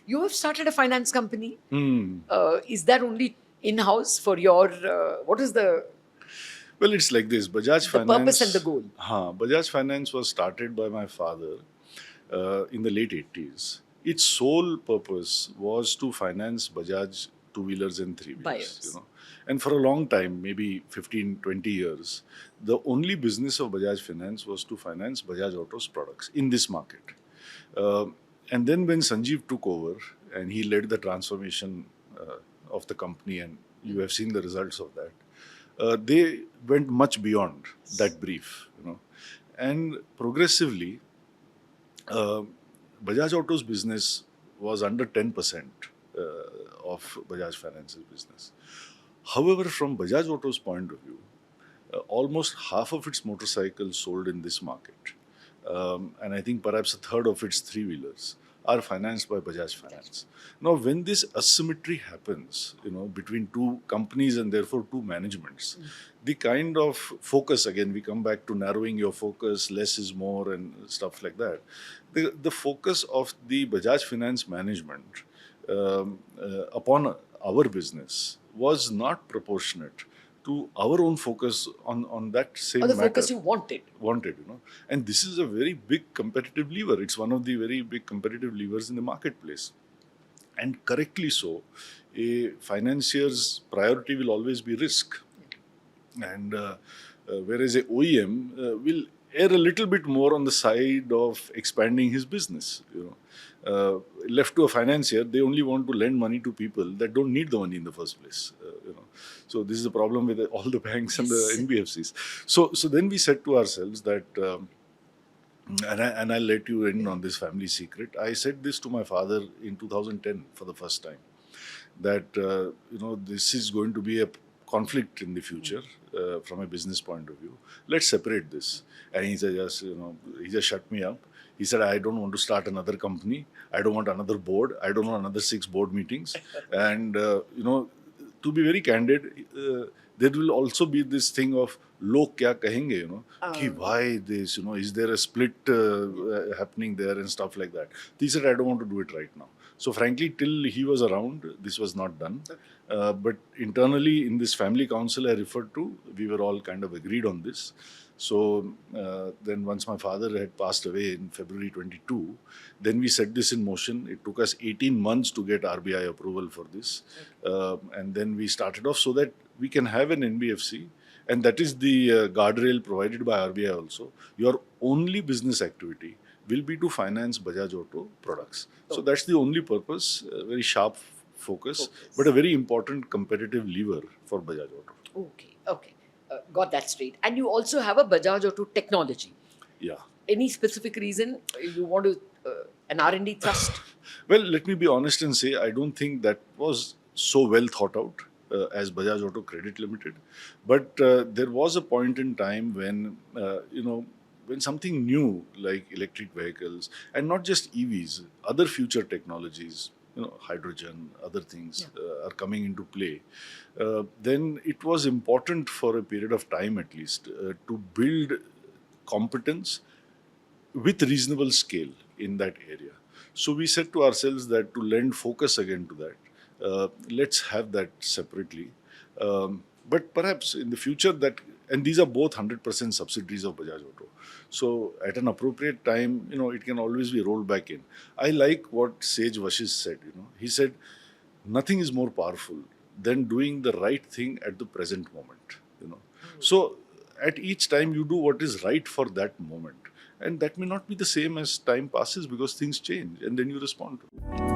You have started a finance company. Hmm. Is that only in-house for your, what is Well, it's like this. Bajaj the purpose and the Finance, goal? Bajaj Finance was started by my father in the late 80s. Its sole purpose was to finance Bajaj two-wheelers and three-wheelers, Buyers. And for a long time, maybe 15, 20 years, the only business of Bajaj Finance was to finance Bajaj Auto's products in this market. Uh, and then when Sanjeev took over and he led the transformation of the company, and you have seen the results of that, they went much beyond that brief, And progressively, uh, Bajaj Auto's business was under 10% of Bajaj Finance's business. However, from Bajaj Auto's point of view, almost half of its motorcycles sold in this market, and I think perhaps a third of its three-wheelers are financed by Bajaj Finance. Now, when this asymmetry happens, between two companies and therefore two managements, the kind of focus, again, we come back to narrowing your focus, less is more and stuff like that. The focus of the Bajaj Finance management upon our business was not proportionate to our own focus on that Or the same matter. focus you wanted? And this is a very big competitive lever. It's one of the very big competitive levers in the marketplace. And correctly so, a financier's priority will always be risk. And whereas a OEM will err a little bit more on the side of expanding his business. Left to a financier, they only want to lend money to people that don't need the money in the first place. So this is the problem with all the banks and the NBFCs. So then we said to ourselves that. And I'll let you in on this family secret. I said this to my father in 2010 for the first time, that this is going to be a conflict in the future from a business point of view. Let's separate this. And he just shut me up. He said, I don't want to start another company. I don't want another board. I don't want another 6 board meetings. And to be very candid, there will also be this thing of log kya kahenge, ki why this, is there a split happening there and stuff like that. He said, I don't want to do it right now. So frankly, till he was around, this was not done. But internally in this family council I referred to, we were all kind of agreed on this. So then once my father had passed away in February 22, then we set this in motion. It took us 18 months to get RBI approval for this. And then we started off so that we can have an NBFC. And that is the guardrail provided by RBI also. Your only business activity will be to finance Bajaj Auto products. So that's the only purpose, very sharp focus, but a very important competitive lever for Bajaj Auto. Okay. Got that straight. And you also have a Bajaj Auto technology. Yeah. Any specific reason you want to an R&D thrust? Well, let me be honest and say I don't think that was so well thought out as Bajaj Auto Credit Limited. But there was a point in time when, when something new like electric vehicles and not just EVs, other future technologies, hydrogen, other things are coming into play, then it was important for a period of time at least to build competence with reasonable scale in that area. So we said to ourselves that to lend focus again to that, let's have that separately. But perhaps in the future that, and these are both 100% subsidiaries of Bajaj Auto. So at an appropriate time, it can always be rolled back in. I like what Sage Vashish said, he said, nothing is more powerful than doing the right thing at the present moment. So at each time you do what is right for that moment. And that may not be the same as time passes because things change and then you respond to it.